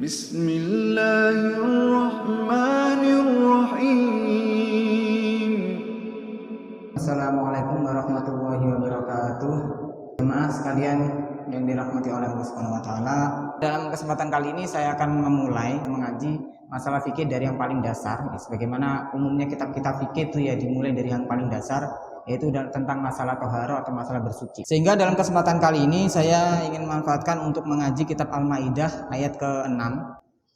Bismillahirrahmanirrahim. Assalamualaikum warahmatullahi wabarakatuh. Jemaah sekalian yang dirahmati oleh Allah Subhanahu wa taala. Dalam kesempatan kali ini saya akan memulai mengaji masalah fikih dari yang paling dasar. Sebagaimana umumnya kitab-kitab fikih itu ya dimulai dari yang paling dasar, yaitu tentang masalah toharo atau masalah bersuci. Sehingga dalam kesempatan kali ini saya ingin memanfaatkan untuk mengaji kitab Al-Maidah ayat ke-6.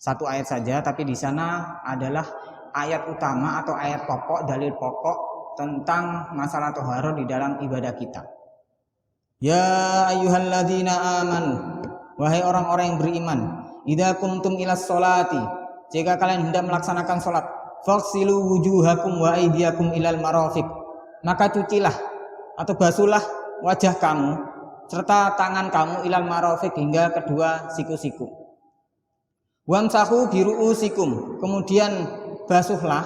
Satu ayat saja, tapi di sana adalah ayat utama atau ayat pokok, dalil pokok tentang masalah toharo di dalam ibadah kita. Ya ayyuhalladzina amanu, wahai orang-orang yang beriman, idza qumtum ilas sholati, jika kalian hendak melaksanakan sholat, faghsilu wujuhakum wa aydiyakum ilal marafiq, maka cucilah atau basuhlah wajah kamu serta tangan kamu ilal marafiq hingga kedua siku-siku. Wamsahu biru'usikum, kemudian basuhlah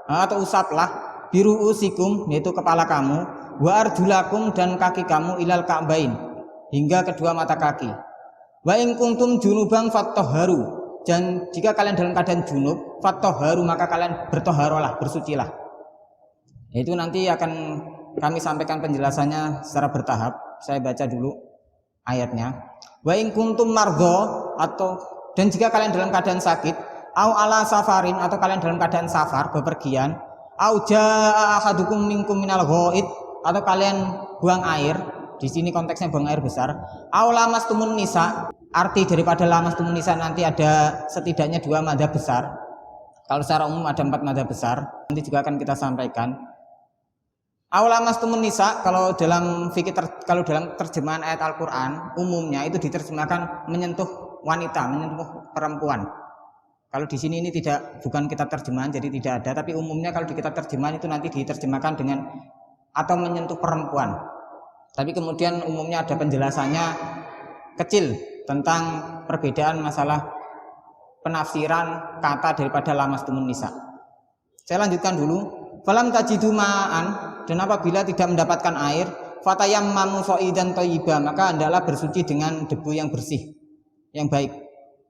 atau usaplah biru'usikum, yaitu kepala kamu, wa arjulakum, dan kaki kamu ilal ka'bain, hingga kedua mata kaki. Wa in kuntum junuban fattahharu, dan jika kalian dalam keadaan junub, fattahharu, maka kalian bertoharolah, bersucilah. Itu nanti akan kami sampaikan penjelasannya secara bertahap. Saya baca dulu ayatnya. Wa in kuntum mardho, dan jika kalian dalam keadaan sakit, au ala safarin, atau kalian dalam keadaan safar, bepergian, au jaa ahadukum minkum minal ghaid, atau kalian buang air, di sini konteksnya buang air besar, au lamastumun nisa, arti daripada lamastumun nisa nanti ada setidaknya dua madzhab besar. Kalau secara umum ada 4 madzhab besar, nanti juga akan kita sampaikan. Au lamastumun nisa, kalau dalam fikih kalau dalam terjemahan ayat Al-Qur'an umumnya itu diterjemahkan menyentuh wanita, menyentuh perempuan. Kalau di sini ini bukan kitab terjemahan, jadi tidak ada, tapi umumnya kalau di kitab terjemahan itu nanti diterjemahkan dengan atau menyentuh perempuan. Tapi kemudian umumnya ada penjelasannya kecil tentang perbedaan masalah penafsiran kata daripada lamastumun nisa. Saya lanjutkan dulu. Falam tajidu ma'an, dan apabila tidak mendapatkan air, fatayammamu sha'idan thayyiba, maka hendaklah bersuci dengan debu yang bersih, yang baik.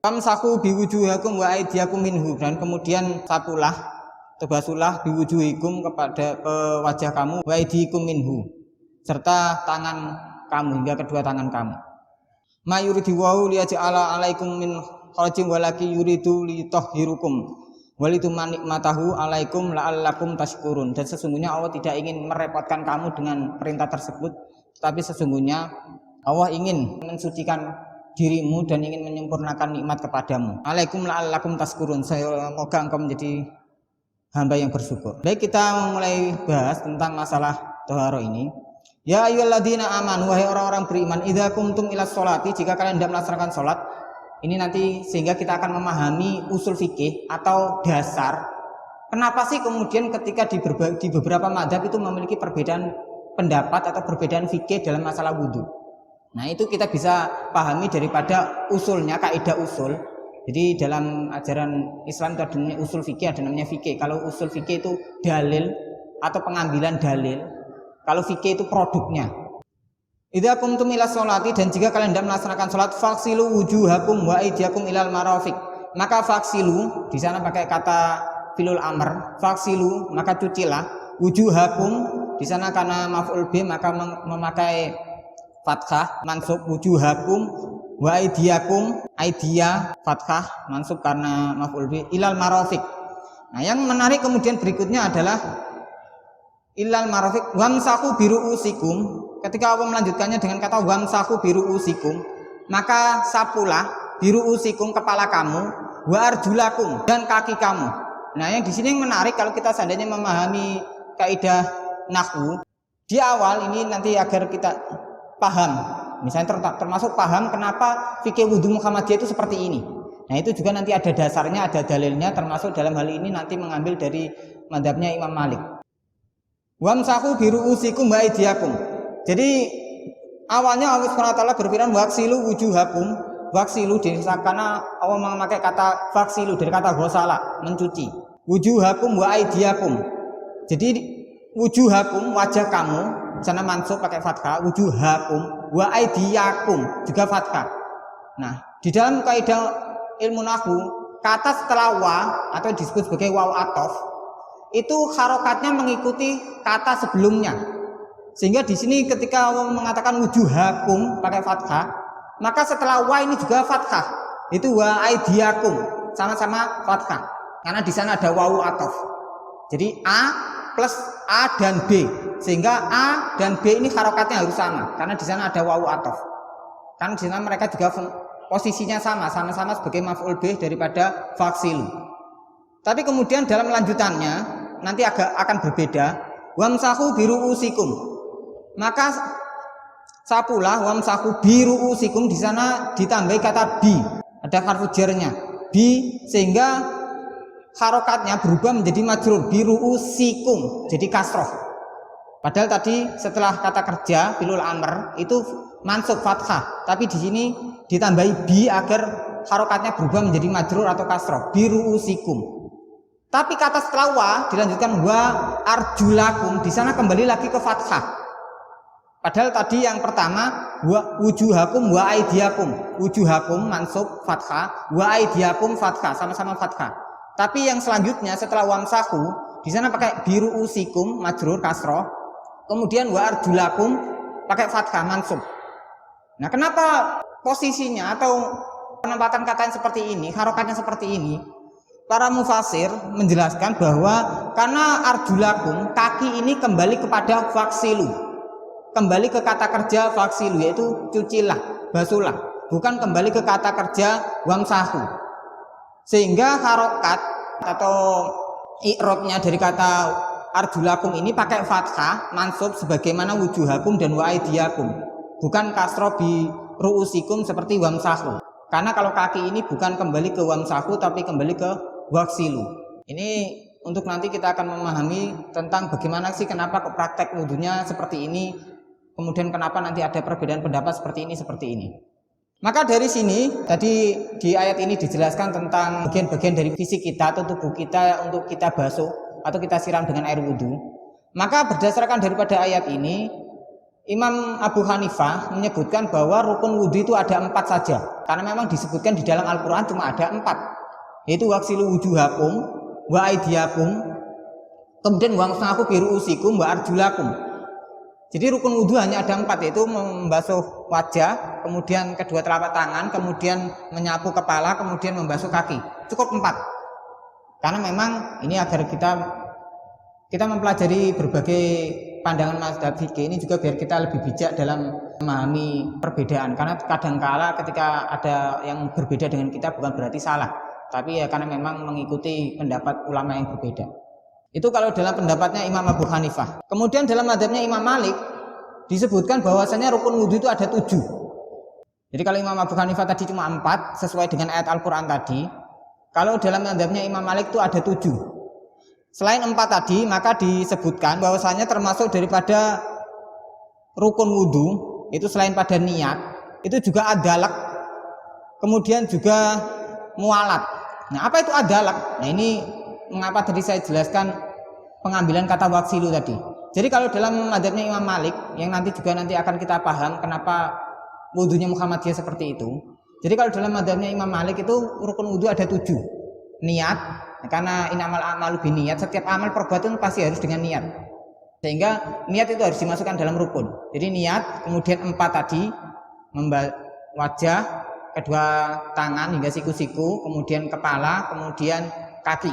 Famsahu biwujuhakum wa aydiyakum minhu, dan kemudian sapulah atau basuhlah biwujuhikum ke wajah kamu, wa aydiyakum minhu, serta tangan kamu hingga kedua tangan kamu. Ma yuridu wa liyaj'ala 'alaikum min kharajin walaki yuridu litahhirukum walitumma nikmatahu 'alaikum la'allakum tashkurun, dan sesungguhnya Allah tidak ingin merepotkan kamu dengan perintah tersebut, tapi sesungguhnya Allah ingin mensucikan dirimu dan ingin menyempurnakan nikmat kepadamu. Alaikum la'allakum tashkurun, semoga engkau menjadi hamba yang bersyukur. Baik, kita mulai bahas tentang masalah toharo ini. Ya ayyuhalladzina amanu, wahai orang-orang beriman, idza qumtum ilas sholati, jika kalian hendak melaksanakan sholat. Ini nanti sehingga kita akan memahami usul fikih atau dasar. Kenapa sih kemudian ketika di beberapa madzhab itu memiliki perbedaan pendapat atau perbedaan fikih dalam masalah wudhu. Nah, itu kita bisa pahami daripada usulnya, kaidah usul. Jadi dalam ajaran Islam itu ada namanya usul fikih, ada namanya fikih. Kalau usul fikih itu dalil atau pengambilan dalil. Kalau fikih itu produknya. Idza qumtum ilas sholati, dan jika kalian hendak melaksanakan sholat, faghsilu wujuhakum wa aydiyakum ilal marafiq, maka faghsilu di sana pakai kata filul amr, faghsilu, maka cucilah, wujuhakum di sana karena maf'ul bih maka memakai fathah mansub, wujuhakum wa aydiyakum, aidiya fathah mansub karena maf'ul bih, ilal marafiq. Nah, yang menarik kemudian berikutnya adalah ilal marafiq wamsahu biru'usikum. Ketika Allah melanjutkannya dengan kata wamsahu biru'usikum, maka sapulah biru'usikum, kepala kamu, wa arjulakum, dan kaki kamu. Nah, yang di sini yang menarik kalau kita seandainya memahami kaidah nahwu di awal ini nanti agar kita paham, misalnya termasuk paham kenapa fikih wudhu Muhammadiyah itu seperti ini. Nah, itu juga nanti ada dasarnya, ada dalilnya, termasuk dalam hal ini nanti mengambil dari mazhabnya Imam Malik. Wamsahu biru'usikum wa aydiyakum. Jadi awalnya Allah SWT berfirman waksilu wujuhakum, waksilu karena Allah memakai kata waksilu dari kata ghosala, mencuci. Wujuhakum wa aydiyakum. Jadi wujuhakum, wajah kamu, sana mansub pakai fathah, wujuhakum wa aydiyakum juga fathah. Nah, di dalam kaidah ilmu nahwu, kata setelah wa atau disebut sebagai waw athof itu harokatnya mengikuti kata sebelumnya. Sehingga di sini ketika mengatakan wujuhakum pakai fathah, maka setelah wa ini juga fathah. Itu wa aidiakum, sama-sama fathah. Karena di sana ada waw athof. Jadi a plus a dan b. Sehingga a dan b ini harokatnya harus sama karena di sana ada waw athof. Karena di sana mereka juga posisinya sama-sama sebagai maf'ul bih daripada faksilu. Tapi kemudian dalam lanjutannya nanti akan berbeda. Wamsahu biru'usikum. Maka sapulah wamsahu biru'usikum, di sana ditambahi kata bi, ada harfu jarnya bi, sehingga harokatnya berubah menjadi majrur biru'usikum, jadi kasroh. Padahal tadi setelah kata kerja filul amr itu mansub fathah, tapi di sini ditambahi bi agar harokatnya berubah menjadi majrur atau kasroh biru'usikum. Tapi kata setelah wa dilanjutkan wa arjulakum, di sana kembali lagi ke fathah. Padahal tadi yang pertama wa wujuhakum wa aidiakum, wujuhakum mansub fathah, wa aidiakum fathah, sama-sama fathah. Tapi yang selanjutnya setelah wamsahu di sana pakai biru'usikum majrur kasroh, kemudian wa arjulakum pakai fathah mansub. Nah, kenapa posisinya atau penempatan kata yang seperti ini, harokatnya seperti ini? Para mufasir menjelaskan bahwa karena arjulakum, kaki ini kembali kepada faksilu, kembali ke kata kerja faksilu, yaitu cucilah, basuhlah, bukan kembali ke kata kerja wamsahu. Sehingga harokat atau i'rabnya dari kata arjulakum ini pakai fathah mansub sebagaimana wujuhakum dan wa aidiakum, bukan kasroh bi ru'usikum seperti wamsahu. Karena kalau kaki ini bukan kembali ke wamsahu tapi kembali ke waksilu. Ini untuk nanti kita akan memahami tentang bagaimana sih kenapa praktek wudunya seperti ini, kemudian kenapa nanti ada perbedaan pendapat seperti ini. Maka dari sini tadi di ayat ini dijelaskan tentang bagian-bagian dari fisik kita atau tubuh kita untuk kita basuh atau kita siram dengan air wudu. Maka berdasarkan daripada ayat ini, Imam Abu Hanifah menyebutkan bahwa rukun wudu itu ada 4 saja, karena memang disebutkan di dalam Al-Quran cuma ada 4, yaitu waksilu wujuhakum wa aidiakum, kemudian wamsahu biru'usikum wa arjulakum. Jadi rukun wudu hanya ada 4, yaitu membasuh wajah, kemudian kedua telapak tangan, kemudian menyapu kepala, kemudian membasuh kaki. Cukup 4. Karena memang ini agar kita mempelajari berbagai pandangan mazhab fikih ini juga biar kita lebih bijak dalam memahami perbedaan. Karena kadangkala ketika ada yang berbeda dengan kita bukan berarti salah, tapi ya karena memang mengikuti pendapat ulama yang berbeda. Itu kalau dalam pendapatnya Imam Abu Hanifah. Kemudian dalam mazhabnya Imam Malik disebutkan bahwasanya rukun wudhu itu ada 7. Jadi kalau Imam Abu Hanifah tadi cuma 4 sesuai dengan ayat Al-Quran tadi, kalau dalam mazhabnya Imam Malik itu ada 7. Selain 4 tadi, maka disebutkan bahwasanya termasuk daripada rukun wudhu itu selain pada niat, itu juga adalak, kemudian juga mualat. Nah, apa itu adalak? Nah, ini mengapa tadi saya jelaskan pengambilan kata waksilu tadi. Jadi kalau dalam mazhabnya Imam Malik yang nanti akan kita paham kenapa wudhunya Muhammadiyah seperti itu. Jadi kalau dalam mazhabnya Imam Malik itu rukun wudhu ada 7. Niat, karena inamal a'malu binniyat, setiap amal perbuatan pasti harus dengan niat. Sehingga niat itu harus dimasukkan dalam rukun. Jadi niat, kemudian 4 tadi, wajah, kedua tangan hingga siku-siku, kemudian kepala, kemudian kaki.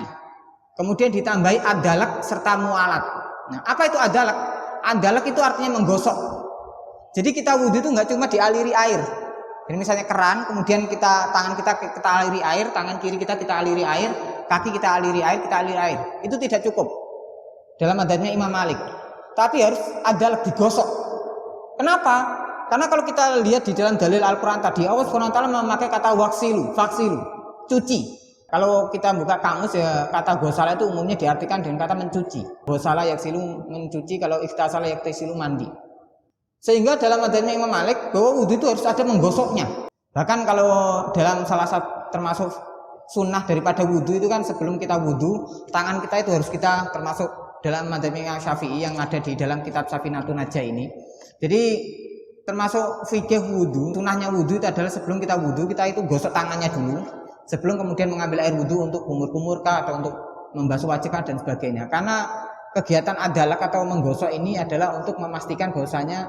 Kemudian ditambahi adalak serta mualat. Nah, apa itu adalak? Adalak itu artinya menggosok. Jadi kita wudhu itu nggak cuma dialiri air. Jadi misalnya keran, kemudian tangan kita aliri air, tangan kiri kita aliri air, kaki kita aliri air. Itu tidak cukup dalam mazhabnya Imam Malik. Tapi harus adalak digosok. Kenapa? Karena kalau kita lihat di dalam dalil Al-Quran tadi, Allah SWT memakai kata waksilu, faksilu, cuci. Kalau kita buka kamus ya, kata gosala itu umumnya diartikan dengan kata mencuci. Gosala yaksilu mencuci, kalau ikhtasala yaktasilu mandi. Sehingga dalam mazhabnya Imam Malik bahwa wudhu itu harus ada menggosoknya. Bahkan kalau dalam salah satu termasuk sunnah daripada wudhu itu kan sebelum kita wudhu, tangan kita itu harus kita termasuk dalam mazhabnya Imam Syafi'i yang ada di dalam kitab Safinatun Najah ini. Jadi termasuk fikih wudhu, sunnahnya wudhu itu adalah sebelum kita wudhu kita itu gosok tangannya dulu. sebelum kemudian mengambil air wudhu untuk kumur-kumur kah atau untuk membasuh wajah kah dan sebagainya. Karena kegiatan adalak atau menggosok ini adalah untuk memastikan bahwasanya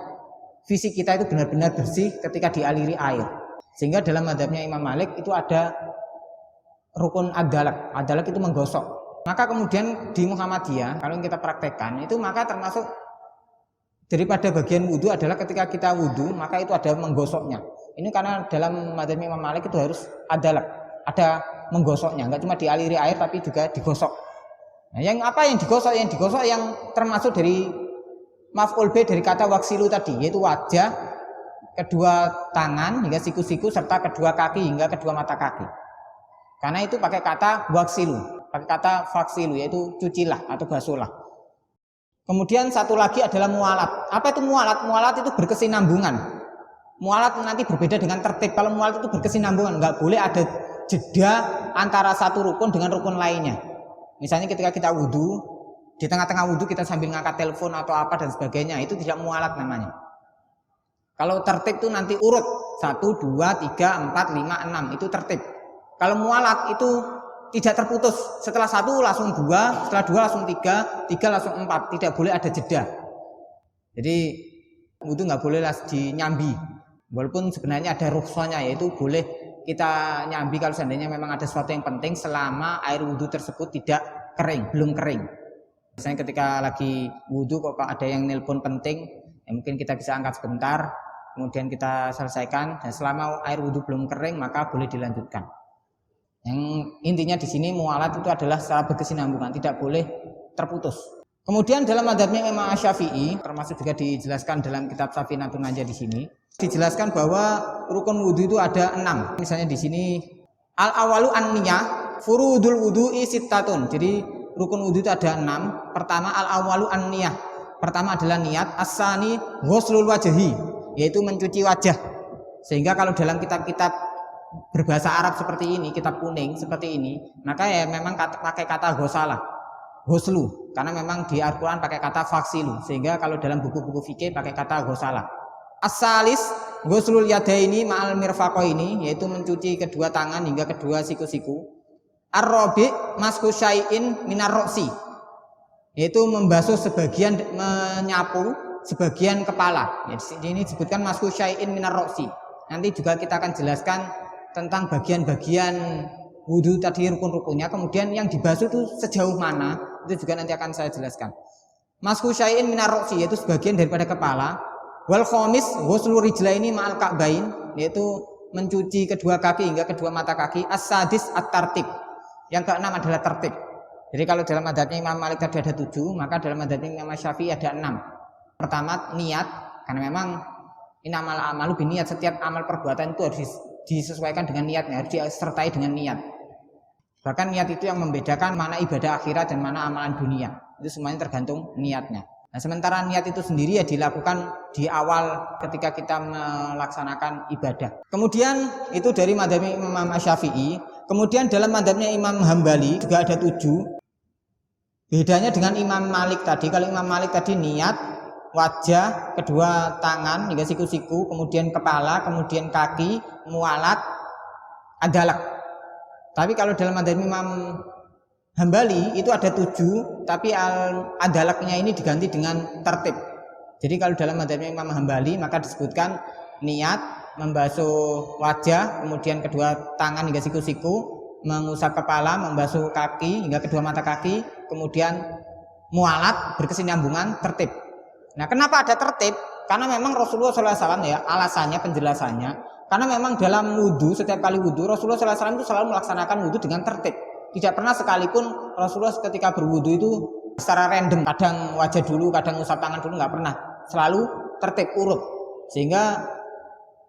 fisik kita itu benar-benar bersih ketika dialiri air. Sehingga dalam mazhabnya Imam Malik itu ada rukun adalak. Adalak itu menggosok. Maka kemudian di Muhammadiyah kalau kita praktekkan itu maka termasuk daripada bagian wudhu adalah ketika kita wudhu maka itu ada menggosoknya. Ini karena dalam mazhab Imam Malik itu harus adalak, ada menggosoknya, enggak cuma dialiri air tapi juga digosok. Nah, yang apa yang digosok? Yang digosok yang termasuk dari maf'ul bi dari kata waksilu tadi, yaitu wajah, kedua tangan hingga siku-siku serta kedua kaki hingga kedua mata kaki. Karena itu pakai kata waksilu, pakai kata faksilu yaitu cucilah atau basuhlah. Kemudian satu lagi adalah mualat. Apa itu mualat? Mualat itu berkesinambungan. Mualat nanti berbeda dengan tertib. Kalau mualat itu berkesinambungan, nggak boleh ada jeda antara satu rukun dengan rukun lainnya. Misalnya ketika kita wudhu, di tengah-tengah wudhu kita sambil ngangkat telepon atau apa dan sebagainya, itu tidak mualat namanya. Kalau tertib itu nanti urut 1, 2, 3, 4, 5, 6 itu tertib. Kalau mualat itu tidak terputus, setelah 1 langsung 2, setelah 2 langsung 3, 3 langsung 4, tidak boleh ada jeda. Jadi wudhu nggak boleh dinyambi. Walaupun sebenarnya ada rukhsahnya, yaitu boleh kita nyambi kalau seandainya memang ada sesuatu yang penting selama air wudhu tersebut tidak kering, belum kering. Misalnya ketika lagi wudhu kok ada yang nelpon penting, ya mungkin kita bisa angkat sebentar, kemudian kita selesaikan, dan selama air wudhu belum kering maka boleh dilanjutkan. Yang intinya di sini mualat itu adalah secara berkesinambungan, tidak boleh terputus. Kemudian dalam mazhabnya Imam Syafi'i, termasuk juga dijelaskan dalam kitab Safinatun Najah di sini, dijelaskan bahwa rukun wudhu itu ada 6. Misalnya di sini al-awalu an-niyah, furudul wudhu'i sittatun. Jadi rukun wudhu itu ada 6. Pertama al-awalu an-niyah. Pertama adalah niat. As-sani ghuslul wajhi, yaitu mencuci wajah. Sehingga kalau dalam kitab-kitab berbahasa Arab seperti ini, kitab kuning seperti ini, maka ya memang pakai kata ghosalah. Ghuslu, karena memang di Al-Quran pakai kata faksilu, sehingga kalau dalam buku-buku fikih pakai kata ghosalah. As-salis ghuslul yadaini ma'al mirfaqaini, yaitu mencuci kedua tangan hingga kedua siku-siku. Ar-rabi' masku syai'in minar roksi, yaitu membasuh sebagian, menyapu sebagian kepala. Ya, ini disebutkan masku syai'in minar roksi. Nanti juga kita akan jelaskan tentang bagian-bagian wudhu tadi, rukun-rukunnya, kemudian yang dibasuh itu sejauh mana, itu juga nanti akan saya jelaskan. Masku syai'in minar roksi, yaitu sebagian daripada kepala. Wal khamis ghuslu rijlaini ma'al ka'bain, yaitu mencuci kedua kaki hingga kedua mata kaki. As-sadis at-tartib, yang keenam adalah tertib. Jadi kalau dalam mazhabnya Imam Malik tadi ada 7, maka dalam mazhabnya Imam Syafi'i ada 6. Pertama niat, karena memang inamal amalu biniat, setiap amal perbuatan itu harus disesuaikan dengan niatnya, harus disertai dengan niat. Bahkan niat itu yang membedakan mana ibadah akhirat dan mana amalan dunia. Itu semuanya tergantung niatnya. Nah, sementara niat itu sendiri ya dilakukan di awal ketika kita melaksanakan ibadah. Kemudian itu dari mazhab Imam Syafi'i. Kemudian dalam mazhabnya Imam Hambali juga ada 7. Bedanya dengan Imam Malik tadi. Kalau Imam Malik tadi niat, wajah, kedua tangan hingga siku-siku, kemudian kepala, kemudian kaki, mualat, adalak. Tapi kalau dalam mazhab Imam Hambali itu ada 7, tapi adalaknya ini diganti dengan tertib. Jadi kalau dalam mazhab Imam Hambali maka disebutkan niat, membasuh wajah, kemudian kedua tangan hingga siku-siku, mengusap kepala, membasuh kaki hingga kedua mata kaki, kemudian mualat, berkesinambungan, tertib. Nah, kenapa ada tertib? Karena memang Rasulullah SAW ya, alasannya, penjelasannya, karena memang dalam wudhu, setiap kali wudhu Rasulullah SAW itu selalu melaksanakan wudhu dengan tertib. Tidak pernah sekalipun Rasulullah ketika berwudhu itu secara random, kadang wajah dulu, kadang usap tangan dulu, nggak pernah. Selalu tertib, urut. Sehingga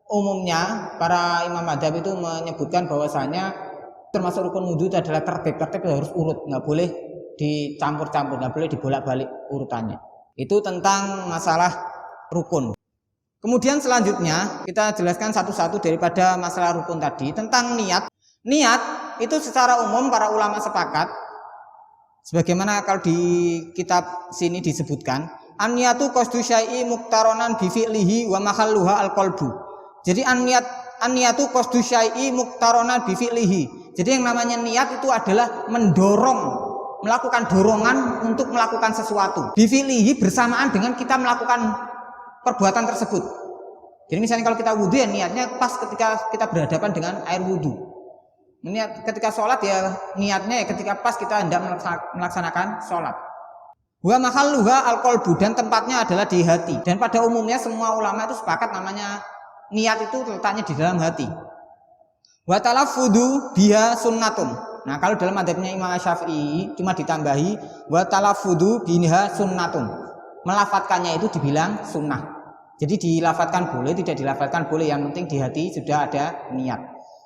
umumnya para imam madhab itu menyebutkan bahwasanya termasuk rukun wudhu itu adalah tertib. Tertib itu harus urut, nggak boleh dicampur-campur, nggak boleh dibolak-balik urutannya. Itu tentang masalah rukun. Kemudian selanjutnya kita jelaskan satu-satu daripada masalah rukun tadi tentang niat. Niat itu secara umum para ulama sepakat, sebagaimana kalau di kitab sini disebutkan, an-niyatu qasdu syai'i muqtaronan bi fi'lihi wa mahalluha al-qalbu. Jadi an-niyat an-niyatu qasdu syai'i muqtaronan bi fi'lihi. Jadi yang namanya niat itu adalah mendorong, melakukan dorongan untuk melakukan sesuatu. Bi fi'lihi bersamaan dengan kita melakukan perbuatan tersebut. Jadi misalnya kalau kita wudhu ya niatnya pas ketika kita berhadapan dengan air wudhu. Niat ketika sholat ya niatnya ya ketika pas kita hendak melaksanakan sholat. Wa mahalluha al-qalbu, dan tempatnya adalah di hati. Dan pada umumnya semua ulama itu sepakat namanya niat itu letaknya di dalam hati. Wa talaffudu biha sunnatun. Nah, kalau dalam madzhabnya Imam Syafi'i cuma ditambahi wa talaffudu biha sunnatun. Melafatkannya itu dibilang sunnah. Jadi dilafatkan boleh, tidak dilafatkan boleh, yang penting di hati sudah ada niat.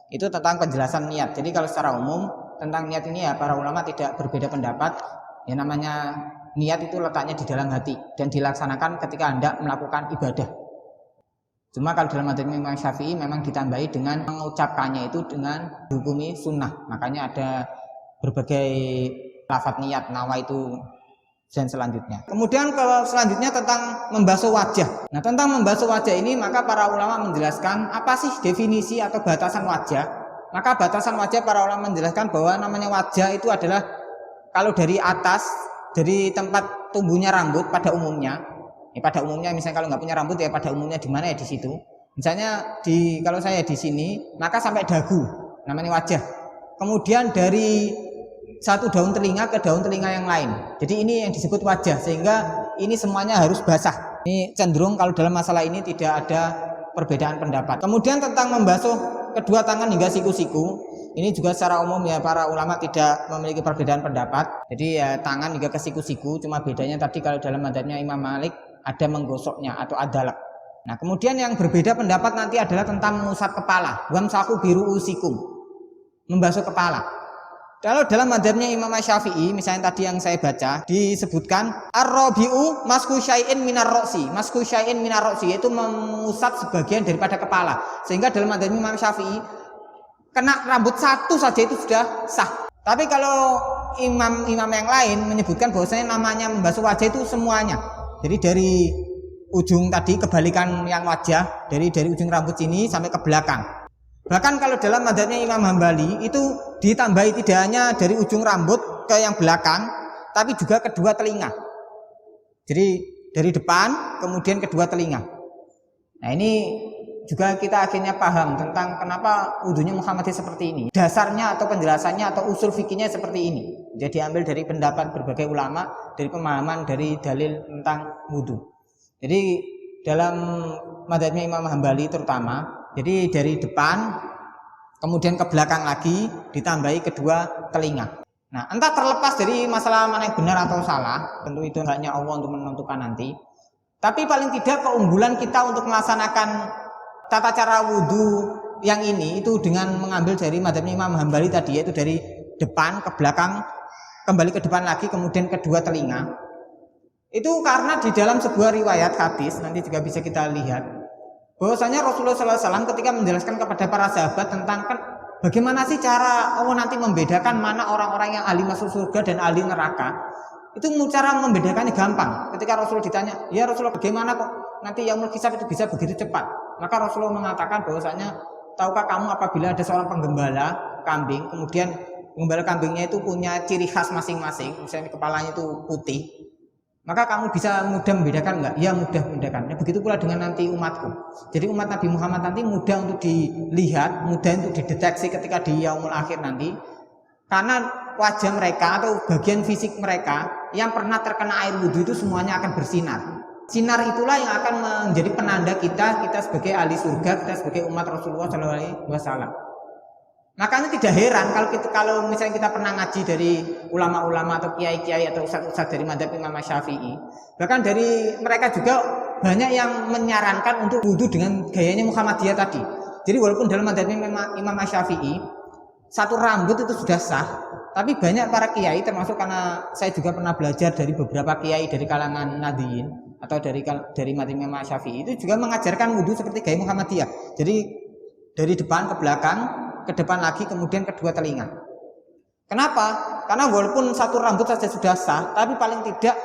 Itu tentang penjelasan niat. Jadi kalau secara umum tentang niat ini ya para ulama tidak berbeda pendapat. Ya namanya niat itu letaknya di dalam hati dan dilaksanakan ketika hendak melakukan ibadah. Cuma kalau dalam madzhab Imam Syafi'i memang ditambahi dengan mengucapkannya itu dengan dihukumi sunnah. Makanya ada berbagai lafaz niat, nawa itu dan selanjutnya. Kemudian kalau selanjutnya tentang membasuh wajah. Nah, tentang membasuh wajah ini maka para ulama menjelaskan apa sih definisi atau batasan wajah. Maka batasan wajah para ulama menjelaskan bahwa namanya wajah itu adalah kalau dari atas, dari tempat tumbuhnya rambut pada umumnya, ya pada umumnya misalnya kalau nggak punya rambut ya pada umumnya di mana ya di situ. Misalnya kalau saya di sini, maka sampai dagu, namanya wajah. Kemudian dari satu daun telinga ke daun telinga yang lain. Jadi ini yang disebut wajah, sehingga ini semuanya harus basah. Ini cenderung kalau dalam masalah ini tidak ada perbedaan pendapat. Kemudian tentang membasuh kedua tangan hingga siku-siku. Ini juga secara umum ya para ulama tidak memiliki perbedaan pendapat. Jadi ya tangan hingga ke siku-siku, cuma bedanya tadi kalau dalam madzhabnya Imam Malik ada menggosoknya atau adalak. Nah, kemudian yang berbeda pendapat nanti adalah tentang mengusap kepala. Wamsahu biru'usikum. Membasuh kepala. Kalau dalam madzhabnya Imam Syafi'i, misalnya tadi yang saya baca disebutkan ar-rabi'u masku syai'in minar roksi. Masku syai'in minar roksi yaitu mengusap sebagian daripada kepala. Sehingga dalam madzhab Imam Syafi'i kena rambut satu saja itu sudah sah. Tapi kalau imam-imam yang lain menyebutkan bahwasanya namanya membasuh wajah itu semuanya. Jadi dari ujung tadi kebalikan yang wajah, dari ujung rambut sini sampai ke belakang. Bahkan kalau dalam madzhabnya Imam Hambali itu ditambahi tidak hanya dari ujung rambut ke yang belakang, tapi juga kedua telinga. Jadi dari depan kemudian kedua telinga. Nah, ini juga kita akhirnya paham tentang kenapa wudunya Muhammadiyah seperti ini. Dasarnya atau penjelasannya atau usul fikihnya seperti ini. Jadi diambil dari pendapat berbagai ulama, dari pemahaman dari dalil tentang wudu. Jadi dalam madzhabnya Imam Hambali terutama, jadi dari depan kemudian ke belakang lagi ditambahi kedua telinga. Nah, entah terlepas dari masalah mana yang benar atau salah, tentu itu hanya Allah untuk menentukan nanti. Tapi paling tidak keunggulan kita untuk melaksanakan tata cara wudhu yang ini itu dengan mengambil dari madzhab Imam Hambali tadi, yaitu dari depan ke belakang, kembali ke depan lagi, kemudian kedua telinga. Itu karena di dalam sebuah riwayat hadis nanti juga bisa kita lihat bahwasanya Rasulullah SAW ketika menjelaskan kepada para sahabat tentang bagaimana sih cara Allah nanti membedakan mana orang-orang yang ahli masuk surga dan ahli neraka. Itu cara membedakannya gampang. Ketika Rasulullah ditanya, ya Rasulullah bagaimana kok nanti yaumul hisab itu bisa begitu cepat? Maka Rasulullah mengatakan bahwasanya, tahukah kamu apabila ada seorang penggembala kambing, kemudian penggembala kambingnya itu punya ciri khas masing-masing, misalnya kepalanya itu putih, maka kamu bisa mudah membedakan enggak? Ya mudah membedakan. Ya, begitu pula dengan nanti umatku. Jadi umat Nabi Muhammad nanti mudah untuk dilihat, mudah untuk dideteksi ketika di yaumul akhir nanti, karena wajah mereka atau bagian fisik mereka yang pernah terkena air wudhu itu semuanya akan bersinar. Sinar itulah yang akan menjadi penanda kita sebagai ahli surga, kita sebagai umat Rasulullah SAW. Makanya tidak heran kalau misalnya kita pernah ngaji dari ulama-ulama atau kiai-kiai atau ustadz-ustadz dari madzhab Imam Syafi'i, bahkan dari mereka juga banyak yang menyarankan untuk wudhu dengan gayanya Muhammadiyah tadi. Jadi walaupun dalam madzhab Imam Syafi'i satu rambut itu sudah sah, tapi banyak para kiai, termasuk karena saya juga pernah belajar dari beberapa kiai dari kalangan Nahdiyin atau dari madzhab Imam Syafi'i, itu juga mengajarkan wudhu seperti gaya Muhammadiyah. Jadi dari depan ke belakang, ke depan lagi, kemudian kedua telinga. Kenapa? Karena walaupun satu rambut saja sudah sah, tapi paling tidak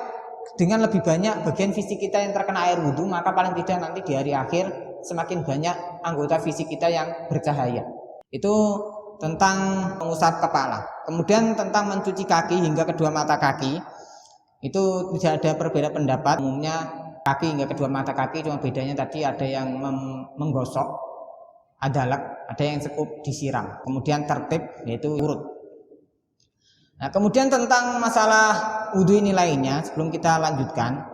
dengan lebih banyak bagian fisik kita yang terkena air wudhu, maka paling tidak nanti di hari akhir semakin banyak anggota fisik kita yang bercahaya. Itu tentang mengusap kepala. Kemudian tentang mencuci kaki hingga kedua mata kaki, itu tidak ada perbedaan pendapat. Umumnya kaki hingga kedua mata kaki, cuma bedanya tadi ada yang menggosok, ada yang cukup disiram. Kemudian tertib yaitu urut. Nah, kemudian tentang masalah wudhu ini lainnya, sebelum kita lanjutkan.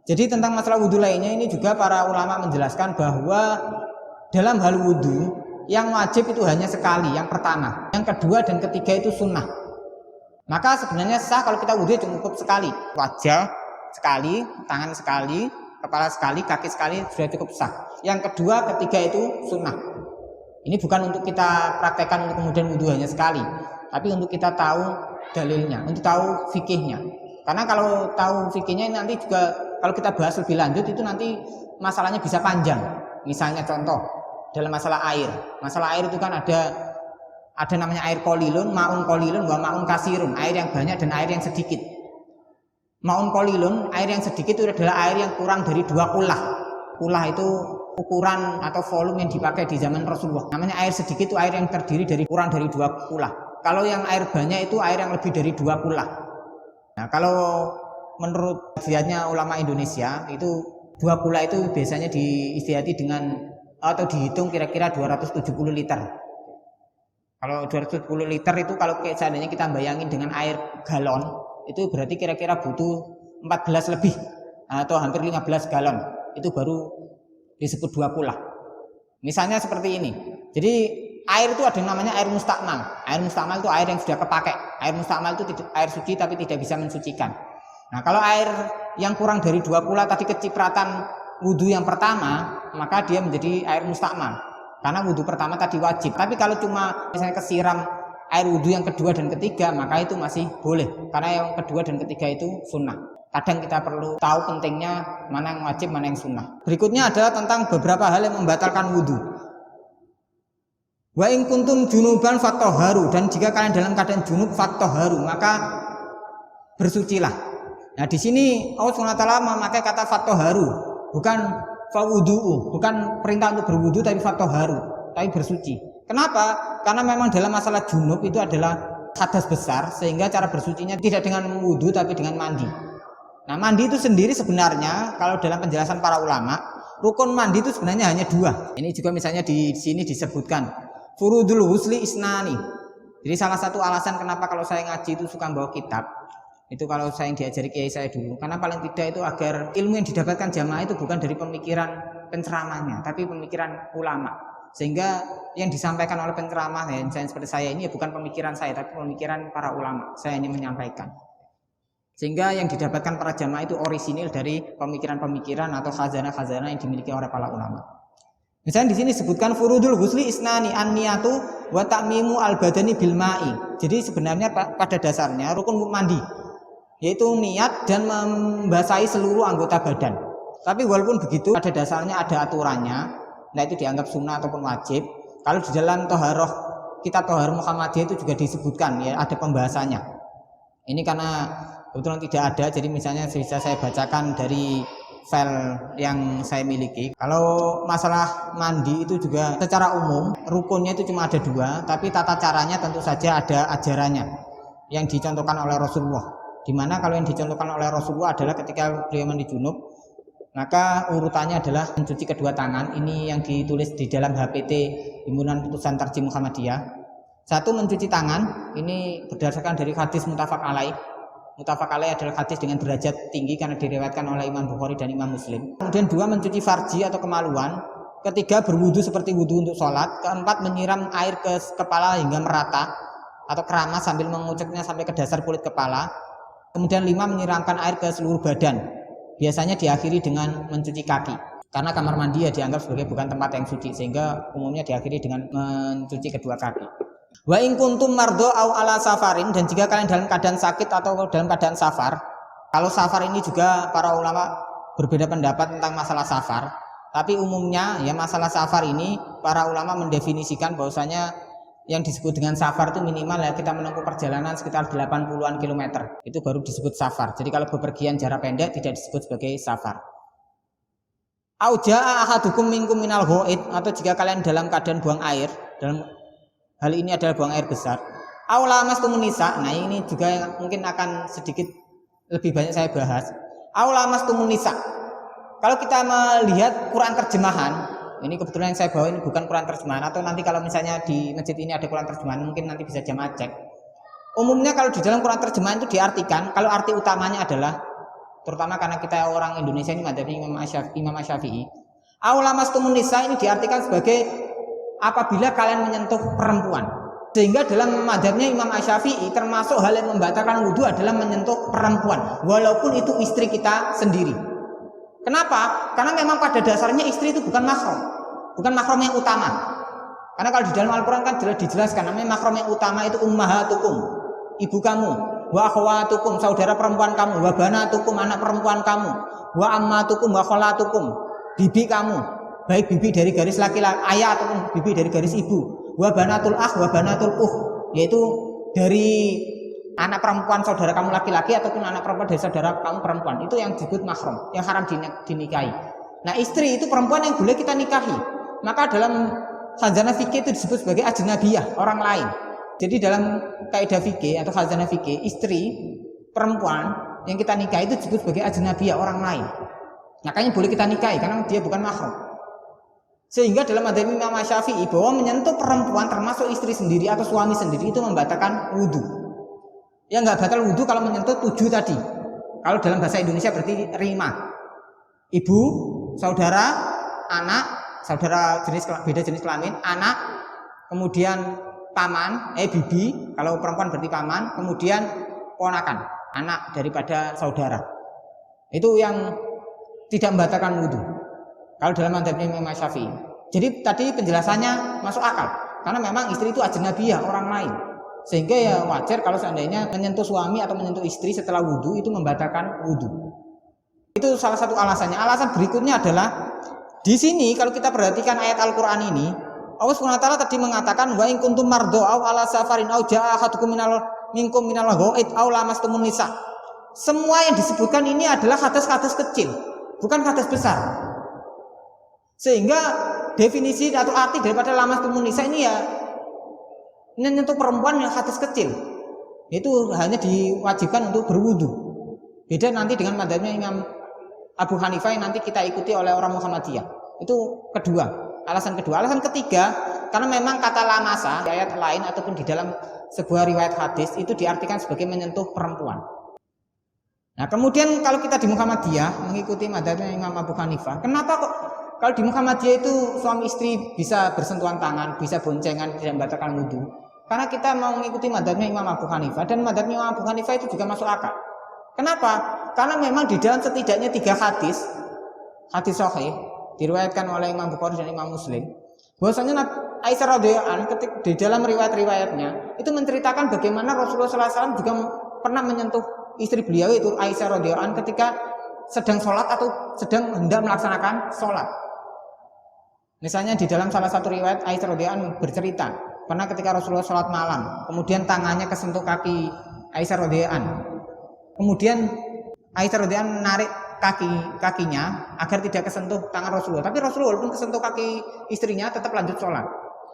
Jadi tentang masalah wudhu lainnya ini juga para ulama menjelaskan bahwa dalam hal wudhu yang wajib itu hanya sekali, yang pertama. Yang kedua dan ketiga itu sunnah. Maka sebenarnya sah kalau kita wudhu cukup sekali. Wajah sekali, tangan sekali, kepala sekali, kaki sekali sudah cukup sah. Yang kedua, ketiga itu sunnah. Ini bukan untuk kita praktekkan untuk kemudian wudhu hanya sekali, tapi untuk kita tahu dalilnya, untuk tahu fikihnya. Karena kalau tahu fikihnya nanti juga kalau kita bahas lebih lanjut itu nanti masalahnya bisa panjang. Misalnya contoh dalam masalah air. Masalah air itu kan ada namanya air kolilun, ma'un kolilun, wa ma'un kasirun, air yang banyak dan air yang sedikit. Ma'un kolilun, air yang sedikit itu adalah air yang kurang dari 2 kulah. Kulah itu ukuran atau volume yang dipakai di zaman Rasulullah. Namanya air sedikit itu air yang terdiri dari kurang dari 2 kulah. Kalau yang air banyak itu air yang lebih dari 2 kulah. Nah, kalau menurut kajiannya ulama Indonesia itu 2 kulah itu biasanya diistihati dengan atau dihitung kira-kira 270 liter. Kalau 270 liter itu kalau seandainya kita bayangin dengan air galon, itu berarti kira-kira butuh 14 lebih atau hampir 15 galon. Itu baru disebut 2 kulah. Misalnya seperti ini. Jadi air itu ada namanya air mustakmal. Air mustakmal itu air yang sudah kepakai. Air mustakmal itu air suci tapi tidak bisa mensucikan. Nah, kalau air yang kurang dari 2 kulah tadi kecipratan wudhu yang pertama, maka dia menjadi air mustakmal. Karena wudhu pertama tadi wajib. Tapi kalau cuma misalnya kesiram air wudhu yang kedua dan ketiga, maka itu masih boleh. Karena yang kedua dan ketiga itu sunnah. Kadang kita perlu tahu pentingnya mana yang wajib, mana yang sunnah. Berikutnya adalah tentang beberapa hal yang membatalkan wudhu. Wa in kuntum junuban fattoharu, dan jika kalian dalam keadaan junub fattoharu, maka bersucilah. Nah, di sini Allah SWT memakai kata fattoharu, bukan fawudu'u, bukan perintah untuk berwudu tapi fattoharu, tapi bersuci. Kenapa? Karena memang dalam masalah junub itu adalah hadas besar, sehingga cara bersucinya tidak dengan wudu tapi dengan mandi. Nah, mandi itu sendiri sebenarnya kalau dalam penjelasan para ulama, rukun mandi itu sebenarnya hanya 2. Ini juga misalnya di sini disebutkan furudul husli isnani. Jadi salah satu alasan kenapa kalau saya ngaji itu suka bawa kitab, itu kalau saya yang diajari kiai saya dulu, karena paling tidak itu agar ilmu yang didapatkan jamaah itu bukan dari pemikiran penceramahnya, tapi pemikiran ulama. Sehingga yang disampaikan oleh penceramah seperti saya ini bukan pemikiran saya, tapi pemikiran para ulama. Saya hanya menyampaikan. Sehingga yang didapatkan para jamaah itu orisinil dari pemikiran-pemikiran atau khazanah-khazanah yang dimiliki oleh para ulama. Misalnya di sini disebutkan furudul husli isnani an-niyatu wa ta'mimu al-badani bil ma'i. Jadi sebenarnya pada dasarnya rukun mandi yaitu niat dan membasahi seluruh anggota badan. Tapi walaupun begitu pada dasarnya ada aturannya. Nah, itu dianggap sunnah ataupun wajib. Kalau di dalam toharoh kitab Toharoh Muhammadiyah itu juga disebutkan ya, ada pembahasannya. Ini karena kebetulan tidak ada, jadi misalnya bisa saya bacakan dari file yang saya miliki. Kalau masalah mandi itu juga secara umum rukunnya itu cuma ada 2, tapi tata caranya tentu saja ada ajarannya yang dicontohkan oleh Rasulullah. Dimana kalau yang dicontohkan oleh Rasulullah adalah ketika beliau mandi junub, maka urutannya adalah mencuci kedua tangan. Ini yang ditulis di dalam HPT Himpunan Putusan Tarjih Muhammadiyah. 1, mencuci tangan. Ini berdasarkan dari hadis muttafaq alaih. Muttafaq alaih adalah hadis dengan derajat tinggi karena diriwayatkan oleh Imam Bukhari dan Imam Muslim. Kemudian 2, mencuci farji atau kemaluan. 3, berwudu seperti wudu untuk sholat. 4, menyiram air ke kepala hingga merata atau keramas sambil menguceknya sampai ke dasar kulit kepala. Kemudian 5, menyiramkan air ke seluruh badan. Biasanya diakhiri dengan mencuci kaki. Karena kamar mandi ya dianggap sebagai bukan tempat yang suci, sehingga umumnya diakhiri dengan mencuci kedua kaki. Wa in kuntum mardo au ala safarin, dan jika kalian dalam keadaan sakit atau dalam keadaan safar. Kalau safar ini juga para ulama berbeda pendapat tentang masalah safar. Tapi umumnya ya masalah safar ini para ulama mendefinisikan bahwasanya yang disebut dengan safar itu minimal ya kita menempuh perjalanan sekitar 80-an kilometer. Itu baru disebut safar. Jadi kalau bepergian jarak pendek tidak disebut sebagai safar. Au jaa ahadukum minkum minal ghaid, atau jika kalian dalam keadaan buang air, dalam hal ini adalah buang air besar. Au lamastumun nisa, nah ini juga mungkin akan sedikit lebih banyak saya bahas. Au lamastumun nisa. Kalau kita melihat Quran terjemahan, ini kebetulan yang saya bawa ini bukan Quran terjemahan, atau nanti kalau misalnya di masjid ini ada Quran terjemahan, mungkin nanti bisa jamaah cek. Umumnya kalau di dalam Quran terjemahan itu diartikan, kalau arti utamanya adalah, terutama karena kita orang Indonesia ini madzhab Imam Syafi'i, au lamastumun nisa ini diartikan sebagai apabila kalian menyentuh perempuan. Sehingga dalam madzhabnya Imam Syafi'i termasuk hal yang membatalkan wudhu adalah menyentuh perempuan, walaupun itu istri kita sendiri. Kenapa? Karena memang pada dasarnya istri itu bukan mahram yang utama. Karena kalau di dalam Al-Quran kan jelas dijelaskan, namanya mahram yang utama itu ummahatukum, ibu kamu, wa akhwatukum, saudara perempuan kamu, wa banatukum, anak perempuan kamu, wa ammatukum, wa kholatukum, bibi kamu, baik bibi dari garis laki-laki ayah ataupun bibi dari garis ibu, wa banatul akh, wa banatul yaitu dari anak perempuan saudara kamu laki-laki ataupun anak perempuan dari saudara kamu perempuan, itu yang disebut mahram, yang haram dinikahi. Nah, istri itu perempuan yang boleh kita nikahi. Maka dalam khazanah fikih itu disebut sebagai ajnabiyah, orang lain. Jadi dalam kaidah fikih atau khazanah fikih, istri perempuan yang kita nikahi itu disebut sebagai ajnabiyah, orang lain. Makanya boleh kita nikahi karena dia bukan mahram. Sehingga dalam madzhab Imam Syafi'i bahwa menyentuh perempuan termasuk istri sendiri atau suami sendiri itu membatalkan wudhu. Ya nggak batal wudhu kalau menyentuh 7 tadi. Kalau dalam bahasa Indonesia berarti rima. Ibu, saudara, anak, saudara beda jenis kelamin, anak, kemudian paman, bibi, kalau perempuan berarti paman, kemudian ponakan, anak daripada saudara. Itu yang tidak membatalkan wudhu. Kalau dalam madzhabnya Imam Syafi'i. Jadi tadi penjelasannya masuk akal. Karena memang istri itu ajnabiyah, orang lain. Sehingga ya wajar kalau seandainya menyentuh suami atau menyentuh istri setelah wudhu itu membatalkan wudhu. Itu salah satu alasannya. Alasan berikutnya adalah di sini kalau kita perhatikan ayat Al-Quran ini, Allah SWT tadi mengatakan wa in kuntum mardo aw ala safarin aw jaa ahadukum minkum minal ghaid aw lamastumun nisa. Semua yang disebutkan ini adalah hadas-hadas kecil, bukan hadas besar. Sehingga definisi atau arti daripada lamastumun nisa ini ya menyentuh perempuan yang hadas kecil, itu hanya diwajibkan untuk berwudu. Beda nanti dengan madzhabnya Imam Abu Hanifah yang nanti kita ikuti oleh orang Muhammadiyah. Itu kedua, alasan kedua. Alasan ketiga, karena memang kata lamasa di ayat lain ataupun di dalam sebuah riwayat hadis itu diartikan sebagai menyentuh perempuan. Nah, kemudian kalau kita di Muhammadiyah mengikuti madzhabnya Imam Abu Hanifah, kenapa kok kalau di Muhammadiyah itu suami istri bisa bersentuhan tangan, bisa boncengan, tidak membatalkan wudhu? Karena kita mau mengikuti madzhabnya Imam Abu Hanifah, dan madzhabnya Imam Abu Hanifah itu juga masuk akal. Kenapa? Karena memang di dalam setidaknya 3 hadis sahih diriwayatkan oleh Imam Bukhari dan Imam Muslim, bahwasanya Aisyah radhiyallahu anha di dalam riwayat-riwayatnya itu menceritakan bagaimana Rasulullah SAW juga pernah menyentuh istri beliau itu Aisyah radhiyallahu anha ketika sedang sholat atau sedang hendak melaksanakan sholat. Misalnya di dalam salah satu riwayat Aisyah radhiyallahu anha bercerita pernah ketika Rasulullah sholat malam, kemudian tangannya kesentuh kaki Aisyah radhiyallahu anha. Kemudian Aisyah radhiyallahu anha menarik kakinya agar tidak kesentuh tangan Rasulullah. Tapi Rasulullah walaupun kesentuh kaki istrinya tetap lanjut sholat.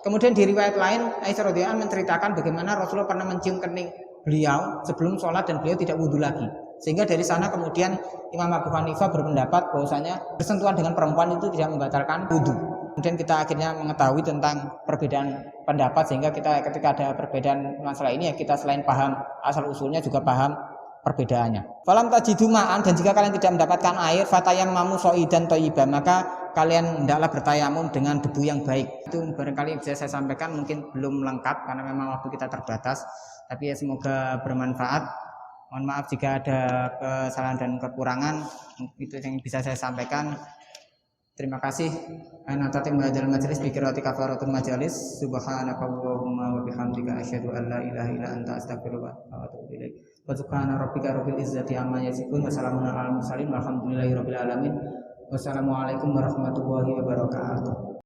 Kemudian di riwayat lain Aisyah radhiyallahu anha menceritakan bagaimana Rasulullah pernah mencium kening beliau sebelum sholat dan beliau tidak wudhu lagi. Sehingga dari sana kemudian Imam Abu Hanifah berpendapat bahwasanya bersentuhan dengan perempuan itu tidak membatalkan wudhu. Kemudian kita akhirnya mengetahui tentang perbedaan pendapat, sehingga kita ketika ada perbedaan masalah ini ya kita selain paham asal usulnya juga paham perbedaannya. Falam tajidu ma'an, dan jika kalian tidak mendapatkan air, fatayammamu sha'idan thayyiban, maka kalian hendaklah bertayamum dengan debu yang baik. Itu barangkali bisa saya sampaikan, mungkin belum lengkap karena memang waktu kita terbatas, tapi ya semoga bermanfaat. Mohon maaf jika ada kesalahan dan kekurangan, itu yang bisa saya sampaikan. Terima kasih. Ana tatim hadzal majlis bi qiraati kafaratul majalis. Subhanakallahumma wa bihamdika asyhadu an la ilaha illa anta astaghfiruka wa atubu ilaik. Wa subhana rabbika rabbil izzati amma yasifun wa salamun alal mursalin walhamdulillahi rabbil alamin. Wassalamualaikum warahmatullahi wabarakatuh.